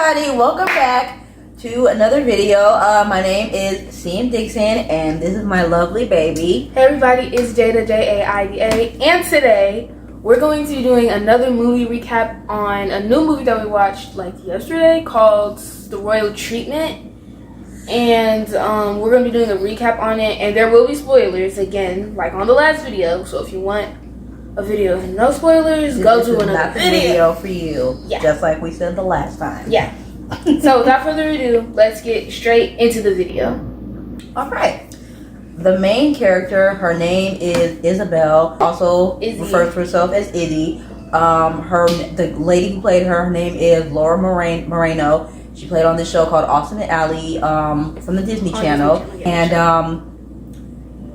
everybody, welcome back to another video. My name is CM Dixon and this is my lovely baby. Hey everybody, it's Jada, J-A-I-D-A, and today we're going to be doing another movie recap on a new movie that we watched like yesterday called The Royal Treatment. And we're going to be doing a recap on it, and there will be spoilers again like on the last video, so if you want a video with no spoilers, go to another video for you. Yeah. Just like we said the last time. Yeah. So without further ado, let's get straight into the video. Alright. The main character, her name is Isabel, also Izzy. refers to herself as Izzy. The lady who played her name is Laura Moreno. She played on this show called Austin and Ally from the Disney Channel. And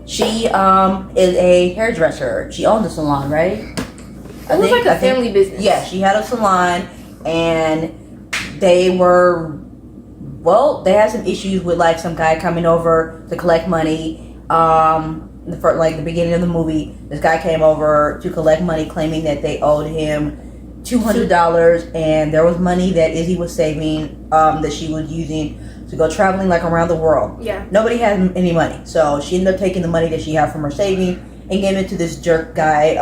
she is a hairdresser. She owned a salon, right? It was like a family business. Yeah, she had a salon, and they had some issues with like some guy coming over to collect money. For like the beginning of the movie, this guy came over to collect money, claiming that they owed him $200, and there was money that Izzy was saving that she was using to go traveling like around the world. Yeah. Nobody had any money, so she ended up taking the money that she had from her savings and gave it to this jerk guy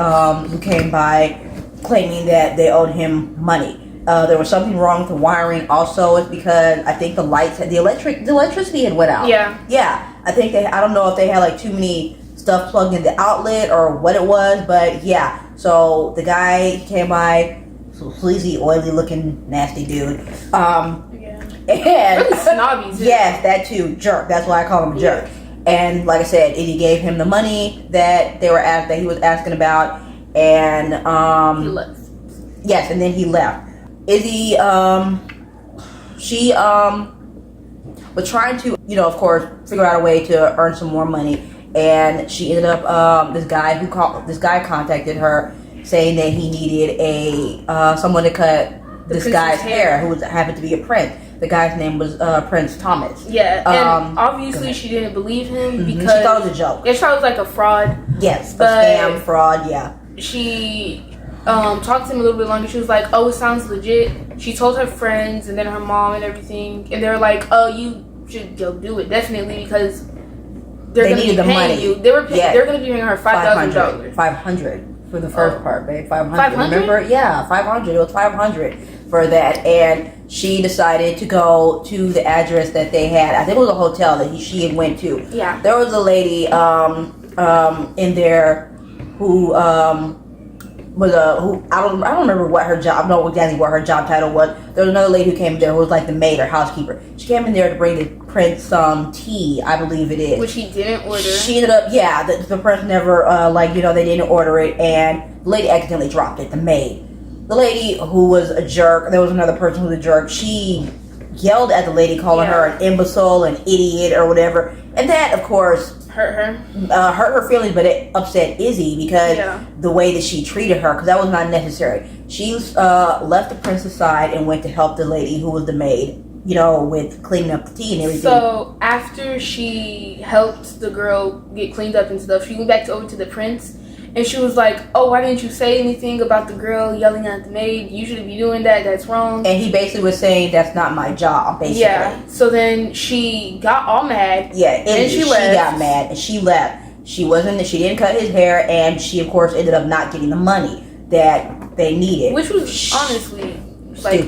who came by claiming that they owed him money. There was something wrong with the wiring. Also, it's because I think the electricity had went out. Yeah. Yeah. I don't know if they had like too many stuff plugged in the outlet or what it was, but yeah. So the guy came by, sleazy, oily looking, nasty dude. And really snobby too. Yes, that too. Jerk. That's why I call him a jerk. And like I said, Izzy gave him the money that he was asking about, and he left. Yes, and then he left. Izzy, she was trying to, of course, figure out a way to earn some more money, and she ended up this guy contacted her saying that he needed someone to cut this guy's hair who happened to be a prince. The guy's name was Prince Thomas. Yeah, and obviously she didn't believe him because she thought it was a joke. Yeah, she thought it was like a fraud. Yes, a scam, fraud, yeah. She talked to him a little bit longer. She was like, oh, it sounds legit. She told her friends and then her mom and everything, and they were like, oh, you should go do it, definitely, because they're going to be paying you. They're going to be paying her $5,000. $500 for the first part, babe. $500. 500? Remember? Yeah, $500. It was $500 for that, and she decided to go to the address that they had. I think it was a hotel that she had went to. Yeah. There was a lady in there who I don't remember what her job. I don't know exactly what her job title was. There was another lady who came there who was like the maid or housekeeper. She came in there to bring the prince some tea, I believe it is. Which he didn't order. She ended up, the prince never, they didn't order it, and the lady accidentally dropped it, the maid. The lady who was a jerk, there was another person who was a jerk, she yelled at the lady, calling her an imbecile, an idiot, or whatever. And that, of course, hurt her feelings, but it upset Izzy because the way that she treated her, because that was not necessary. She left the prince's side and went to help the lady who was the maid, with cleaning up the tea and everything. So after she helped the girl get cleaned up and stuff, she went back over to the prince. And she was like, oh, why didn't you say anything about the girl yelling at the maid? You shouldn't be doing that. That's wrong. And he basically was saying, that's not my job, basically. Yeah. So then she got all mad. Yeah. And she got mad and she left. She didn't cut his hair, and she, of course, ended up not getting the money that they needed. Which was honestly, really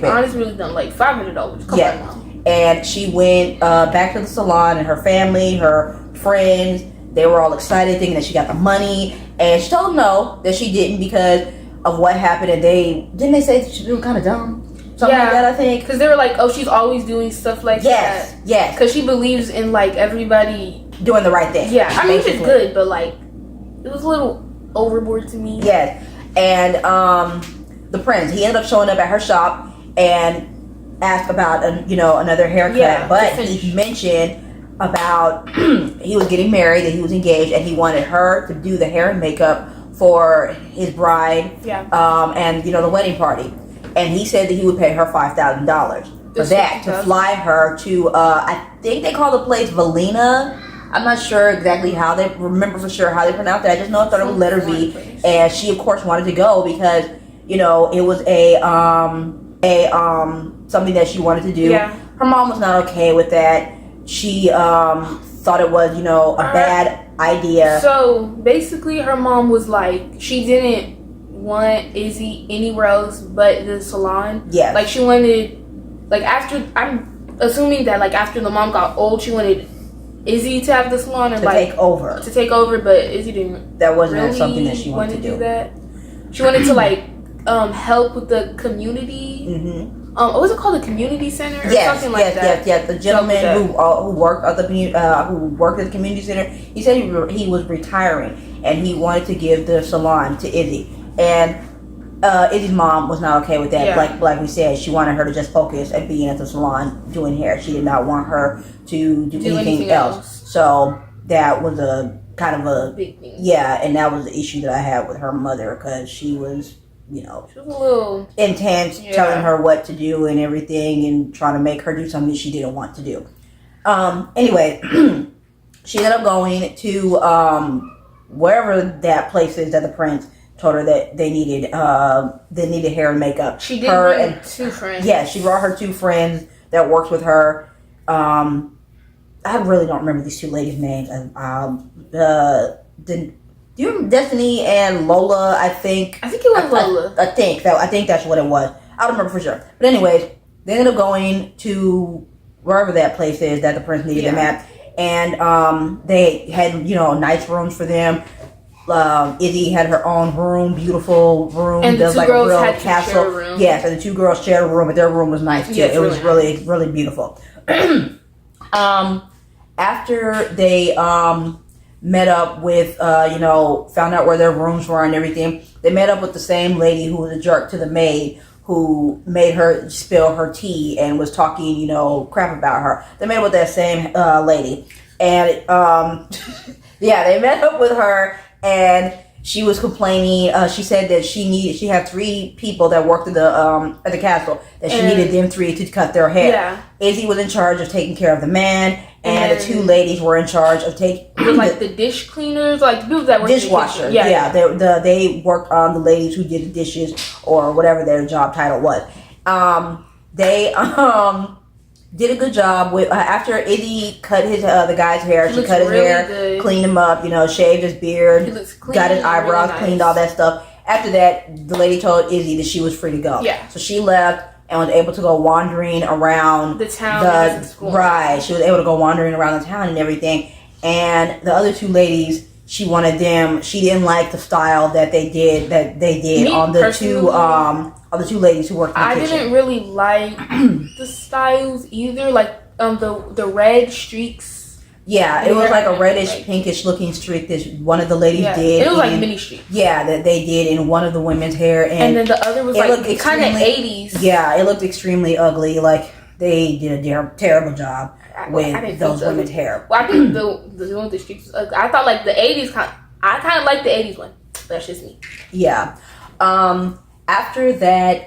done. Like $500. Come on now. And she went back to the salon, and her family, her friends, they were all excited, thinking that she got the money. And she told them no, that she didn't because of what happened. And didn't they say she was kind of dumb? Something like that, I think. Because they were like, oh, she's always doing stuff like that. Yes. Because she believes in like everybody doing the right thing. Yeah, I mean, it's good, but like, it was a little overboard to me. Yes. And the prince, he ended up showing up at her shop and asked about another haircut. Yeah, but he mentioned about he was getting married, that he was engaged, and he wanted her to do the hair and makeup for his bride. And the wedding party. And he said that he would pay her $5,000 for that, to fly her to I think they call the place Valina. I'm not sure exactly how they pronounce it. I just know it started with letter V, and she of course wanted to go because it was a something that she wanted to do. Yeah. Her mom was not okay with that. She thought it was, a bad idea. So basically, her mom was like, she didn't want Izzy anywhere else but the salon. Yes. Like she wanted, like after, I'm assuming that like after the mom got old, she wanted Izzy to have the salon and to take over. But Izzy didn't. That wasn't really something that she wanted to do. That. She wanted to like help with the community. Mm-hmm. What was it called? The community center or something like that. Yes. The gentleman who worked at the community center, he said he was retiring and he wanted to give the salon to Izzy. And Izzy's mom was not okay with that. Yeah. Like we said, she wanted her to just focus at being at the salon doing hair. She did not want her to do anything else. So that was a kind of a big thing. Yeah, and that was the issue that I had with her mother because she was, she was a little intense, telling her what to do and everything, and trying to make her do something she didn't want to do. Anyway, she ended up going to wherever that place is that the prince told her that they needed hair and makeup. She did bring 2 friends. Yeah, she brought her 2 friends that worked with her. I really don't remember these 2 ladies' names. Do you remember Destiny and Lola? I think it was Lola. I think that's what it was. I don't remember for sure. But anyways, they ended up going to wherever that place is that the prince needed them at, and they had nice rooms for them. Izzy had her own room, beautiful room. And the 2 like girls a real had castle. to share a room. Yes, and the 2 girls shared a room, but their room was nice too. Yes, it was really, really beautiful. After they met up with, found out where their rooms were and everything, they met up with the same lady who was a jerk to the maid, who made her spill her tea and was talking, crap about her. They met up with that same lady, and they met up with her, and she was complaining. She said that she had 3 people that worked at the castle, that she needed them 3 to cut their hair. Yeah. Izzy was in charge of taking care of the man, and the 2 ladies were in charge of taking like the dish cleaners, like people that work dishwasher. in the kitchen. They worked on the ladies who did the dishes or whatever their job title was. They did a good job with after Izzy cut the guy's hair. She cut his hair, good. Cleaned him up, shaved his beard, He looks clean, got his eyebrows really cleaned, nice. all that stuff. After that, the lady told Izzy that she was free to go. Yeah. So she left and was able to go wandering around the town. She was able to go wandering around the town and everything. And the other 2 ladies, she wanted them. She didn't like the style that they did on the on the 2 ladies who worked in the kitchen. I didn't really like the styles either, like the red streaks. Yeah, it was like a reddish, pinkish looking streak that one of the ladies did. It was like mini streaks. Yeah, that they did in one of the women's hair, and then the other was like kind of 80s. Yeah, it looked extremely ugly. Like they did a terrible job with those women's hair. Well, I think the one with the streaks was ugly. I thought like the 80s I kind of like the 80s one. That's just me. Yeah. After that,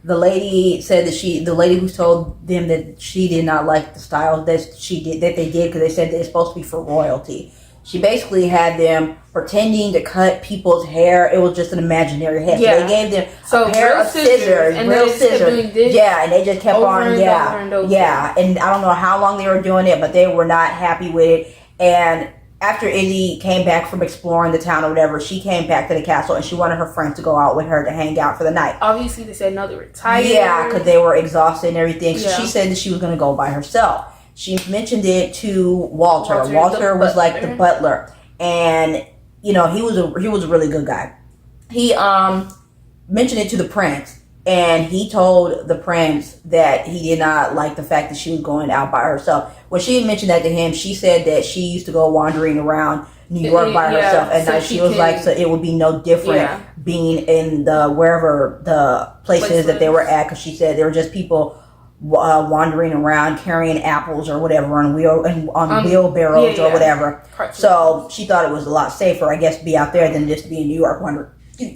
the lady said that the lady who told them that she did not like the style that they did because they said that it's supposed to be for royalty. She basically had them pretending to cut people's hair. It was just an imaginary hair. Yeah. So they gave them a pair of scissors, and real they just kept doing this and they just kept on, and over. And I don't know how long they were doing it, but they were not happy with it. And after Izzy came back from exploring the town or whatever, she came back to the castle and she wanted her friends to go out with her to hang out for the night. Obviously, they said no, they were tired. Yeah, because they were exhausted and everything. So Yeah. she said that she was going to go by herself. She mentioned it to Walter. Walter was like the butler, and he was a really good guy. He mentioned it to the prince, and he told the prince that he did not like the fact that she was going out by herself. When she mentioned that to him, she said that she used to go wandering around New York by herself at night. She was like, so it would be no different being in wherever the places that they were at, because she said there were just people wandering around carrying apples or whatever on wheelbarrows or whatever. So she thought it was a lot safer, I guess, to be out there than just to be in New York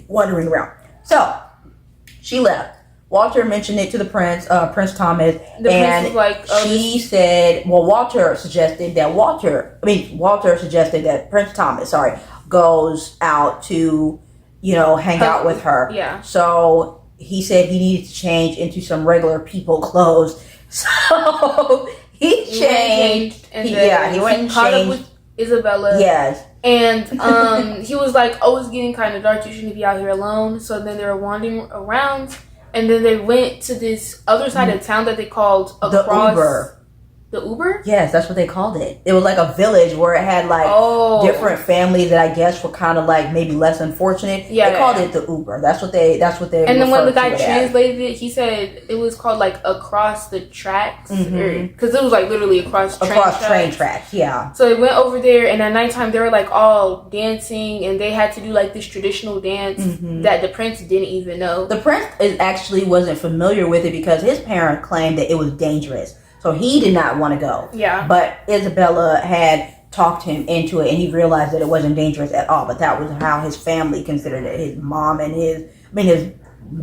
wandering around. So she left. Walter mentioned it to the prince, Prince Thomas, and she said, Walter suggested that Prince Thomas, goes out to, hang out with her. Yeah. So he said he needed to change into some regular people clothes. So he changed. And He then went and caught up changed. with Isabella. Yes. And he was like, oh, it's getting kind of dark. You shouldn't be out here alone. So then they were wandering around. And then they went to this other side of town that they called The across... Uber. The Uber? Yes, that's what they called it. It was like a village where it had like different families that I guess were kind of like maybe less unfortunate. Yeah, they called it the Uber. That's what they. And then when the guy referred to it translated it, he said it was called like across the tracks, Mhm. because it was like literally across train tracks. Yeah. So they went over there, and at nighttime they were like all dancing, and they had to do like this traditional dance Mhm. that the prince didn't even know. The prince actually wasn't familiar with it because his parents claimed that it was dangerous. So he did not want to go. Yeah. But Isabella had talked him into it and he realized that it wasn't dangerous at all. But that was how his family considered it. His mom and his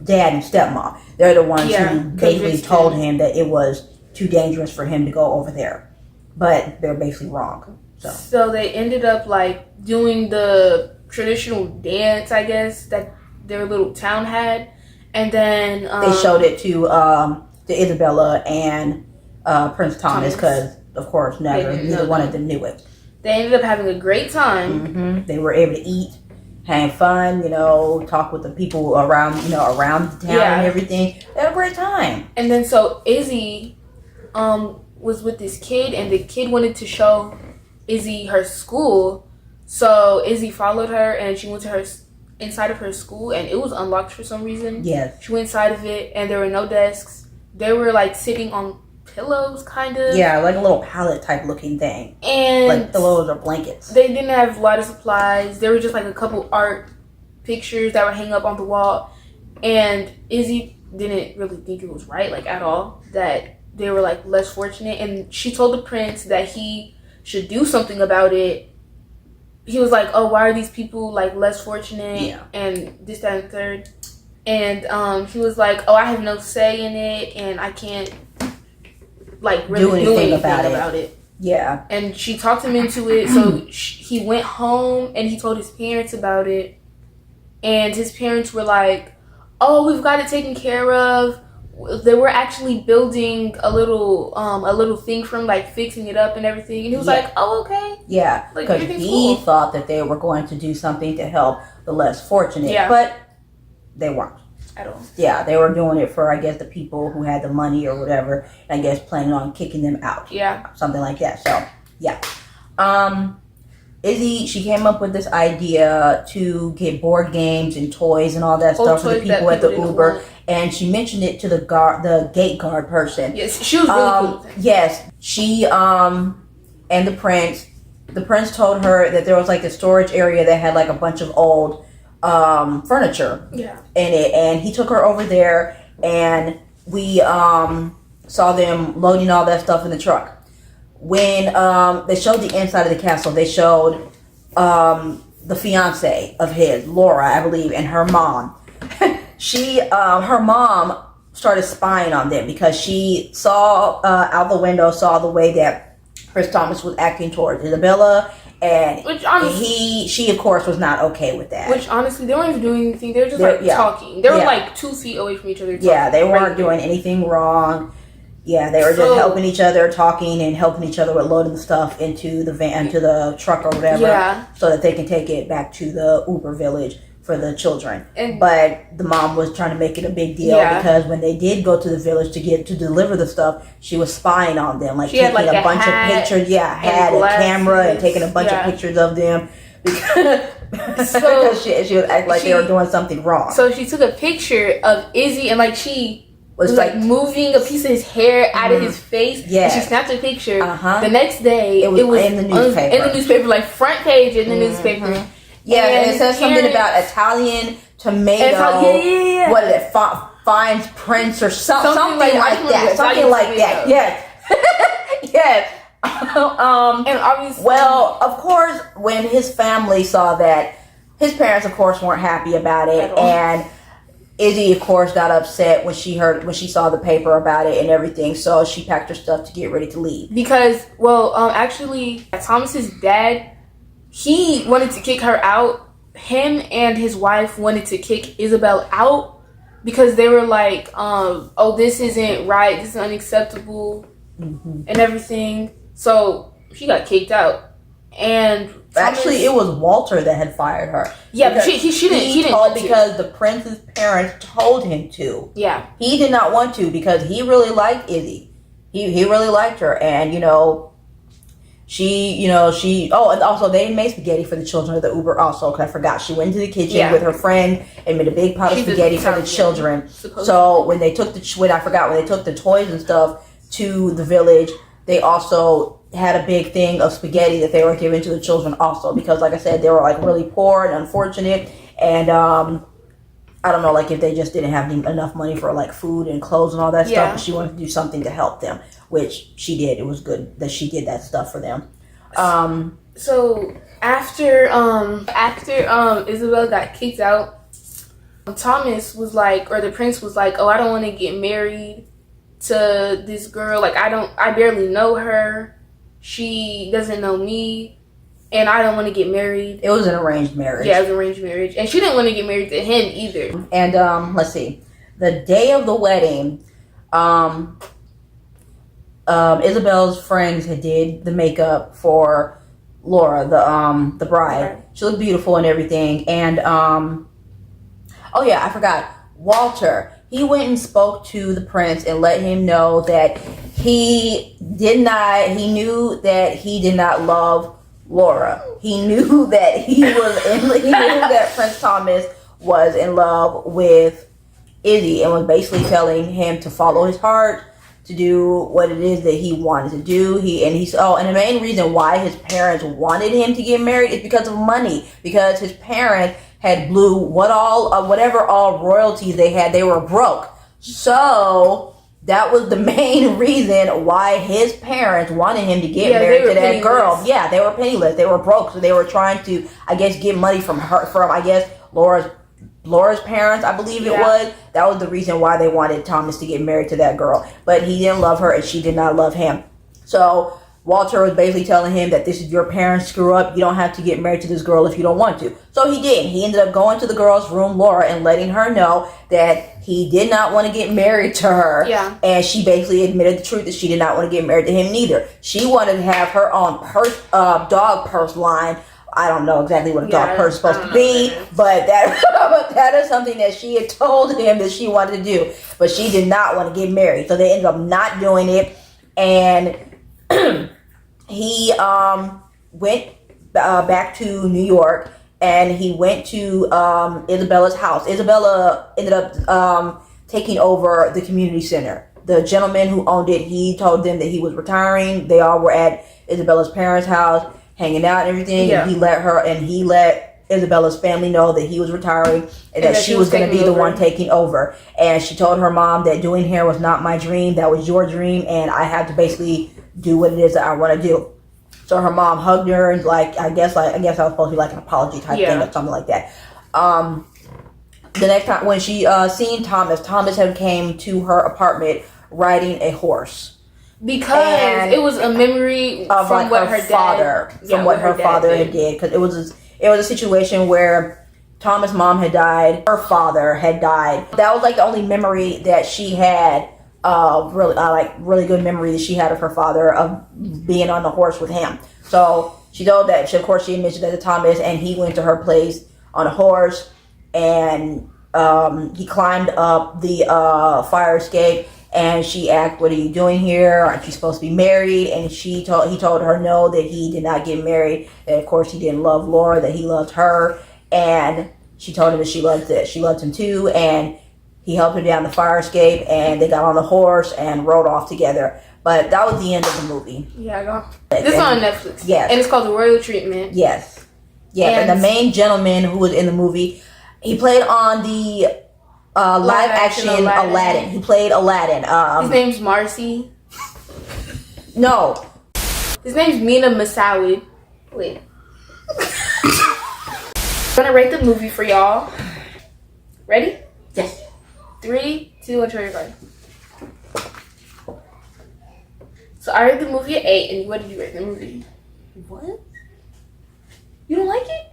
dad and stepmom. They're the ones who basically told him that it was too dangerous for him to go over there. But they're basically wrong. So they ended up like doing the traditional dance, I guess, that their little town had. And then they showed it to Isabella and Prince Thomas because, of course, neither one of them knew it. They ended up having a great time. Mm-hmm. They were able to eat, have fun, talk with the people around the town and everything. They had a great time. And then so Izzy was with this kid, and the kid wanted to show Izzy her school. So Izzy followed her, and she went to inside of her school, and it was unlocked for some reason. Yes. She went inside of it, and there were no desks. They were like sitting on pillows, kind of. Yeah, like a little pallet type looking thing. And like pillows or blankets. They didn't have a lot of supplies. There were just like a couple art pictures that were hanging up on the wall. And Izzy didn't really think it was right, like at all, that they were like less fortunate. And she told the prince that he should do something about it. He was like, oh, why are these people like less fortunate? Yeah. And this, that, and third. And he was like, oh, I have no say in it, and I can't like really do anything about it. Yeah. And she talked him into it. So he went home and he told his parents about it. And his parents were like, oh, we've got it taken care of. They were actually building a little thing from like fixing it up and everything. And he was like, oh, okay. Yeah. Because he thought that they were going to do something to help the less fortunate. Yeah. But they weren't. At all. Yeah, they were doing it for, I guess, the people who had the money or whatever. I guess planning on kicking them out. Yeah. Something like that. So, yeah. Izzy, she came up with this idea to get board games and toys and all that stuff for the people at the Uber. And she mentioned it to the gate guard person. Yes, she was really cool. Yes. She, and the prince told her that there was like the storage area that had like a bunch of old furniture in it, and he took her over there, and we saw them loading all that stuff in the truck. When they showed the inside of the castle, they showed the fiance of his, Laura, I believe, and her mom. Her mom started spying on them because she saw out the window, saw the way that Prince Thomas was acting towards Isabella. And she of course was not okay with that. Which honestly, they weren't even doing anything. They were just talking. They were like 2 feet away from each other. Yeah, they weren't doing anything wrong. Yeah, they were just helping each other, talking and helping each other with loading the stuff into the van, to the truck or whatever, so that they can take it back to the Uber village for the children. But the mom was trying to make it a big deal because when they did go to the village to deliver the stuff, she was spying on them, like taking a bunch of pictures. Yeah, had a camera and taking a bunch of pictures of them because she was acting like they were doing something wrong. So she took a picture of Izzy and like she was like moving a piece of his hair out of his face. Yeah, and she snapped a picture. The next day, it was in the newspaper, like front page in the newspaper. Yeah, and it says something about Italian tomato. What is it? Finds Prince or something like that. Something like that. Yes. Yes. And obviously, well, of course, when his family saw that, his parents, of course, weren't happy about it, and Izzy, of course, got upset when she saw the paper about it and everything. So she packed her stuff to get ready to leave. Because, actually, Thomas's dad, he wanted to kick her out. Him and his wife wanted to kick Isabel out because they were like, oh, this isn't right, this is unacceptable, and everything. So she got kicked out. And actually, it was Walter that had fired her. Yeah, but he didn't because the prince's parents told him to. Yeah, he did not want to because he really liked Izzy. He really liked her, and she. Oh, and also they made spaghetti for the children of the Uber. Also, because I forgot, she went into the kitchen with her friend and made a big pot of spaghetti for the children. So when they took when they took the toys and stuff to the village, they also had a big thing of spaghetti that they were giving to the children also, because like I said, they were like really poor and unfortunate, and I don't know, like if they just didn't have enough money for like food and clothes and all that stuff, but she wanted to do something to help them, which she did. It was good that she did that stuff for them. So after Isabel got kicked out, Thomas was like, or the prince was like, oh, I don't want to get married to this girl. Like, I barely know her. She doesn't know me, and I don't want to get married. It was an arranged marriage. Yeah, it was an arranged marriage, and she didn't want to get married to him either. And let's see, the day of the wedding, Isabel's friends had did the makeup for Laura, the bride. Okay. She looked beautiful and everything. And oh yeah, I forgot, Walter. He went and spoke to the prince and let him know that he knew that he did not love Laura. He knew that he knew that Prince Thomas was in love with Izzy, and was basically telling him to follow his heart, to do what it is that he wanted to do. And the main reason why his parents wanted him to get married is because of money, because his parents had blew whatever all royalties they had. They were broke. So that was the main reason why his parents wanted him to get married to that girl. Yeah, they were penniless. They were broke. So they were trying to, I guess, get money from Laura's parents, I believe it was. That was the reason why they wanted Thomas to get married to that girl. But he didn't love her and she did not love him. So Walter was basically telling him that this is your parents screw up. You don't have to get married to this girl if you don't want to. So he did. He ended up going to the girl's room, Laura, and letting her know that he did not want to get married to her. Yeah. And she basically admitted the truth that she did not want to get married to him neither. She wanted to have her own dog purse line. I don't know exactly what a dog purse is supposed to be, but that is something that she had told him that she wanted to do. But she did not want to get married. So they ended up not doing it. And he went back to New York, and he went to Isabella's house. Isabella ended up taking over the community center. The gentleman who owned it, he told them that he was retiring. They all were at Isabella's parents' house, hanging out and everything. Yeah. And he let Isabella's family know that he was retiring and that she was going to be the one taking over. And she told her mom that doing hair was not my dream, that was your dream, and I had to basically do what it is that I want to do. So her mom hugged her and I guess I was supposed to be like an apology type thing or something like that. The next time when she seen Thomas had came to her apartment riding a horse. Because it was a memory of from what her father had did. Because it was a situation where Thomas' mom had died, her father had died. That was like the only memory that she had, really good memory that she had of her father, of being on the horse with him. So she told that. Of course, she mentioned that to Thomas, and he went to her place on a horse, and he climbed up the fire escape. And she asked, "What are you doing here? Aren't you supposed to be married?" And he told her no, that he did not get married. That of course he didn't love Laura, that he loved her. And she told him that she loved him too. And he helped her down the fire escape, and they got on the horse and rode off together. But that was the end of the movie. Yeah, I got this is on Netflix. Yes, and it's called The Royal Treatment. Yes, yeah. And the main gentleman who was in the movie, he played on the live action Aladdin. He played Aladdin. His name's Marcy. No. His name's Mina Masawid. Wait. I'm gonna rate the movie for y'all. Ready? Yes. 3, 2, 1, try your card. So I rated the movie at 8, and what did you rate the movie? What? You don't like it?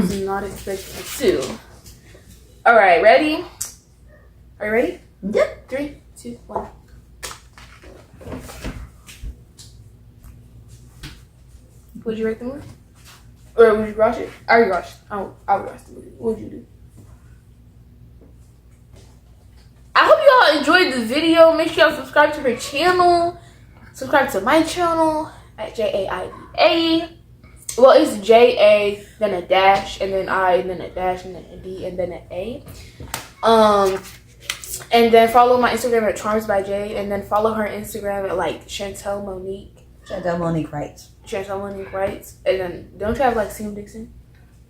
was not expecting to. All right, ready? Are you ready? Yep. 3, 2, 1. Would you rate the movie? Or would you watch it? I already watched. I would watch the movie. What would you do? I hope you all enjoyed the video. Make sure y'all subscribe to her channel. Subscribe to my channel at JAIDA. Well, it's JA, then a dash, and then I, and then a dash, and then a D, and then an A. And then follow my Instagram at Charms by J, and then follow her Instagram at like Chantel Monique. Chantel Monique Wright. Chantel Monique Wright. And then don't you have like Sam Dixon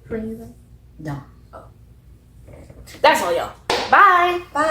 for anything? No. Oh. That's all, y'all. Bye. Bye.